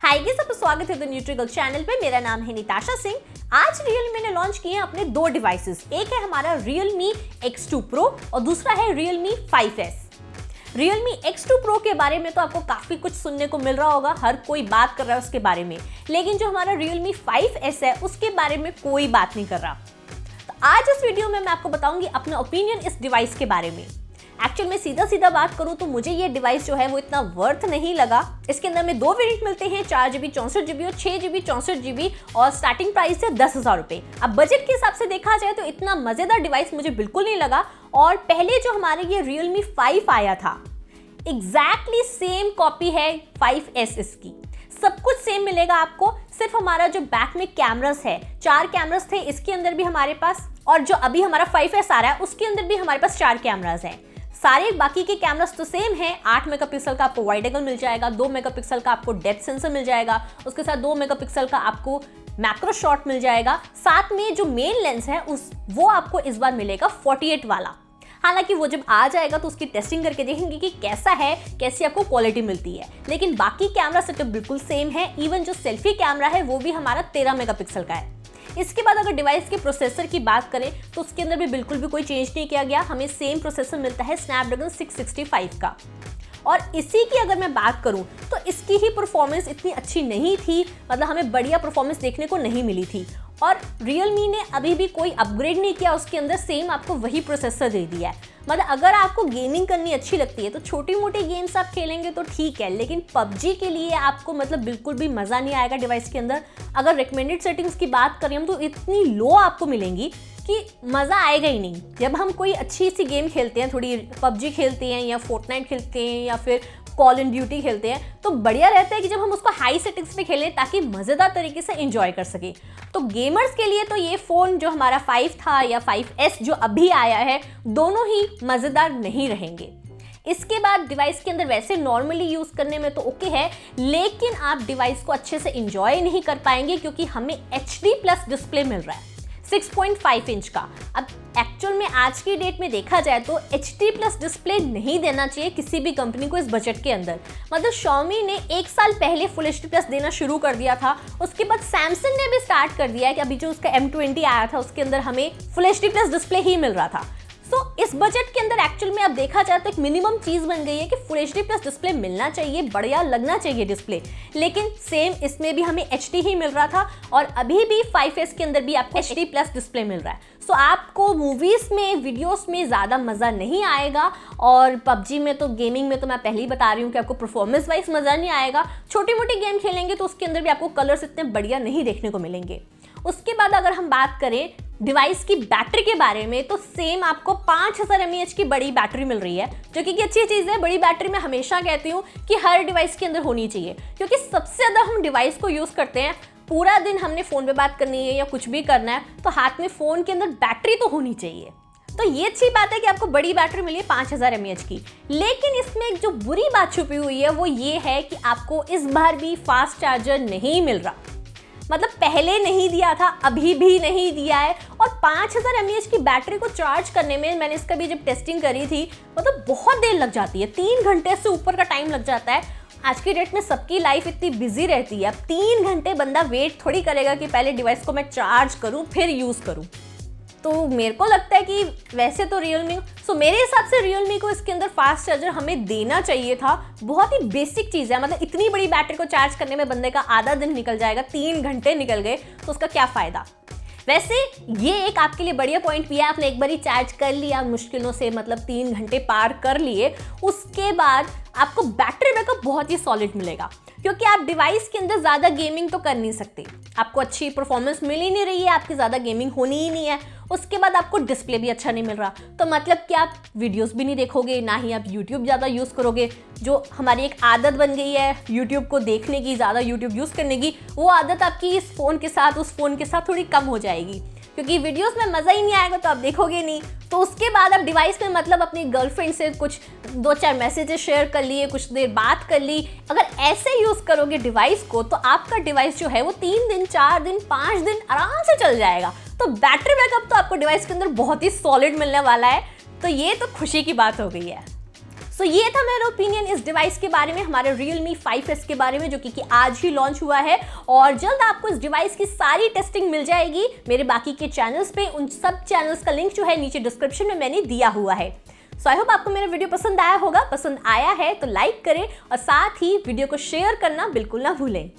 Hi guys, आपका स्वागत है Thenutrigurl चैनल पे। मेरा नाम है निताशा सिंह। आज Realme ने लॉन्च किए हैं अपने दो डिवाइसेस। एक है हमारा Realme X2 Pro और दूसरा है Realme 5S। Realme X2 Pro के बारे में तो आपको काफी कुछ सुनने को मिल रहा होगा, हर कोई बात कर रहा है उसके बारे में, लेकिन जो हमारा Realme 5S है उसके बारे में कोई बात नहीं कर रहा। तो आज इस वीडियो में मैं आपको बताऊंगी अपना ओपिनियन इस डिवाइस के बारे में। एक्चुअल में सीधा बात करूं तो मुझे ये डिवाइस जो है वो इतना वर्थ नहीं लगा। इसके अंदर में दो वेरिएंट मिलते हैं, 4GB 64GB और 6GB 64GB और स्टार्टिंग प्राइस है 10,000 रुपये। अब बजट के हिसाब से देखा जाए तो इतना मजेदार डिवाइस मुझे बिल्कुल नहीं लगा। और पहले जो हमारे ये Realme 5 आया था, एग्जैक्टली सेम कॉपी है 5S इसकी। सब कुछ सेम मिलेगा आपको, सिर्फ हमारा जो बैक में कैमरास है, 4 कैमरास थे इसके अंदर भी हमारे पास, और जो अभी हमारा 5S आ रहा है उसके अंदर भी हमारे पास 4 कैमरास हैं। सारे बाकी के कैमरास तो सेम है। 8 मेगापिक्सल का आपको वाइड एंगल मिल जाएगा, 2 मेगापिक्सल का आपको डेप्थ सेंसर मिल जाएगा, उसके साथ 2 मेगापिक्सल का आपको मैक्रो शॉट मिल जाएगा। साथ में जो मेन लेंस है वो आपको इस बार मिलेगा 48 वाला। हालांकि वो जब आ जाएगा तो उसकी टेस्टिंग करके देखेंगे कि कैसा है, कैसी आपको क्वालिटी मिलती है। लेकिन बाकी कैमरा सेटअप बिल्कुल सेम है। इवन जो सेल्फी कैमरा है वो भी हमारा 13 मेगापिक्सल का है। इसके बाद अगर डिवाइस के प्रोसेसर की बात करें तो उसके अंदर भी बिल्कुल भी कोई चेंज नहीं किया गया। हमें सेम प्रोसेसर मिलता है स्नैपड्रैगन 665 का। और इसी की अगर मैं बात करूं तो इसकी ही परफॉर्मेंस इतनी अच्छी नहीं थी, मतलब हमें बढ़िया परफॉर्मेंस देखने को नहीं मिली थी। और Realme ने अभी भी कोई अपग्रेड नहीं किया, उसके अंदर सेम आपको वही प्रोसेसर दे दिया है। मतलब अगर आपको गेमिंग करनी अच्छी लगती है तो छोटी मोटी गेम्स आप खेलेंगे तो ठीक है, लेकिन PUBG के लिए आपको मतलब बिल्कुल भी मज़ा नहीं आएगा डिवाइस के अंदर। अगर रिकमेंडेड सेटिंग्स की बात करें हम तो इतनी लो आपको मिलेंगी कि मज़ा आएगा ही नहीं। जब हम कोई अच्छी सी गेम खेलते हैं, थोड़ी PUBG खेलते हैं या Fortnite खेलते हैं या फिर कॉल एंड ड्यूटी खेलते हैं, तो बढ़िया रहता है कि जब हम उसको हाई सेटिंग्स पे खेलें ताकि मज़ेदार तरीके से एंजॉय कर सकें। तो गेमर्स के लिए तो ये फ़ोन जो हमारा 5 था या 5S जो अभी आया है, दोनों ही मज़ेदार नहीं रहेंगे। इसके बाद डिवाइस के अंदर वैसे नॉर्मली यूज़ करने में तो ओके है, लेकिन आप डिवाइस को अच्छे से एंजॉय नहीं कर पाएंगे क्योंकि हमें HD+ डिस्प्ले मिल रहा है 6.5 इंच का। अब एक्चुअल में आज की डेट में देखा जाए तो HD+ डिस्प्ले नहीं देना चाहिए किसी भी कंपनी को इस बजट के अंदर। मतलब Xiaomi ने 1 साल पहले फुल HD+ देना शुरू कर दिया था, उसके बाद सैमसंग ने भी स्टार्ट कर दिया है कि अभी जो उसका M20 आया था उसके अंदर हमें फुल HD+ डिस्प्ले ही मिल रहा था। इस बजट के अंदर एक्चुअल में अब देखा जाए तो एक मिनिमम चीज बन गई है कि फुल HD+ डिस्प्ले मिलना चाहिए, बढ़िया लगना चाहिए डिस्प्ले। लेकिन सेम इसमें भी हमें HD ही मिल रहा था और अभी भी 5S के अंदर भी आपको HD+ डिस्प्ले मिल रहा है। सो आपको मूवीज में, वीडियोस में ज़्यादा मज़ा नहीं आएगा। और PUBG में तो, गेमिंग में तो मैं पहले ही बता रही हूँ कि आपको परफॉर्मेंस वाइज मज़ा नहीं आएगा। छोटी मोटी गेम खेलेंगे तो उसके अंदर भी आपको कलर्स इतने बढ़िया नहीं देखने को मिलेंगे। उसके बाद अगर हम बात करें डिवाइस की बैटरी के बारे में तो सेम आपको 5000 mAh की बड़ी बैटरी मिल रही है, जो कि अच्छी चीज़ है। बड़ी बैटरी मैं हमेशा कहती हूँ कि हर डिवाइस के अंदर होनी चाहिए, क्योंकि सबसे ज़्यादा हम डिवाइस को यूज़ करते हैं, पूरा दिन हमने फ़ोन पे बात करनी है या कुछ भी करना है तो हाथ में फ़ोन के अंदर बैटरी तो होनी चाहिए। तो ये अच्छी बात है कि आपको बड़ी बैटरी मिली है 5000 mAh की। लेकिन इसमें एक जो बुरी बात छुपी हुई है वो ये है कि आपको इस बार भी फास्ट चार्जर नहीं मिल रहा। मतलब पहले नहीं दिया था, अभी भी नहीं दिया है। और 5000 mAh की बैटरी को चार्ज करने में, मैंने इसका भी जब टेस्टिंग करी थी, मतलब बहुत देर लग जाती है, 3 घंटे से ऊपर का टाइम लग जाता है। आज की डेट में सबकी लाइफ इतनी बिजी रहती है, अब 3 घंटे बंदा वेट थोड़ी करेगा कि पहले डिवाइस को मैं चार्ज करूं फिर यूज़ करूं। तो मेरे को लगता है कि वैसे तो मेरे हिसाब से Realme को इसके अंदर फास्ट चार्जर हमें देना चाहिए था। बहुत ही बेसिक चीज़ है, मतलब इतनी बड़ी बैटरी को चार्ज करने में बंदे का आधा दिन निकल जाएगा, 3 घंटे निकल गए तो उसका क्या फ़ायदा। वैसे ये एक आपके लिए बढ़िया पॉइंट भी है, आपने एक बार ही चार्ज कर लिया मुश्किलों से, मतलब 3 घंटे पार कर लिए, उसके बाद आपको बैटरी बैकअप बहुत ही सॉलिड मिलेगा, क्योंकि आप डिवाइस के अंदर ज़्यादा गेमिंग तो कर नहीं सकते, आपको अच्छी परफॉर्मेंस मिल ही नहीं रही है, आपकी ज़्यादा गेमिंग होनी ही नहीं है। उसके बाद आपको डिस्प्ले भी अच्छा नहीं मिल रहा, तो मतलब कि आप वीडियोस भी नहीं देखोगे, ना ही आप यूट्यूब ज़्यादा यूज़ करोगे। जो हमारी एक आदत बन गई है यूट्यूब को देखने की, ज़्यादा यूट्यूब यूज़ करने की, वो आदत आपकी इस फ़ोन के साथ, उस फ़ोन के साथ थोड़ी कम हो जाएगी, क्योंकि वीडियोस में मज़ा ही नहीं आएगा तो आप देखोगे नहीं। तो उसके बाद आप डिवाइस में मतलब अपनी गर्लफ्रेंड से कुछ 2-4 मैसेजेस शेयर कर लिए, कुछ देर बात कर ली। अगर ऐसे यूज़ करोगे डिवाइस को तो आपका डिवाइस जो है वो 3 दिन, 4 दिन, 5 दिन आराम से चल जाएगा। तो बैटरी बैकअप तो आपको डिवाइस के अंदर बहुत ही सॉलिड मिलने वाला है, तो ये तो खुशी की बात हो गई है। सो ये था मेरा ओपिनियन इस डिवाइस के बारे में, हमारे Realme 5S के बारे में, जो कि आज ही लॉन्च हुआ है और जल्द आपको इस डिवाइस की सारी टेस्टिंग मिल जाएगी मेरे बाकी के चैनल्स पे। उन सब चैनल्स का लिंक जो है नीचे डिस्क्रिप्शन में मैंने दिया हुआ है। सो आई होप आपको मेरा वीडियो पसंद आया होगा। पसंद आया है तो लाइक करें और साथ ही वीडियो को शेयर करना बिल्कुल ना भूलें।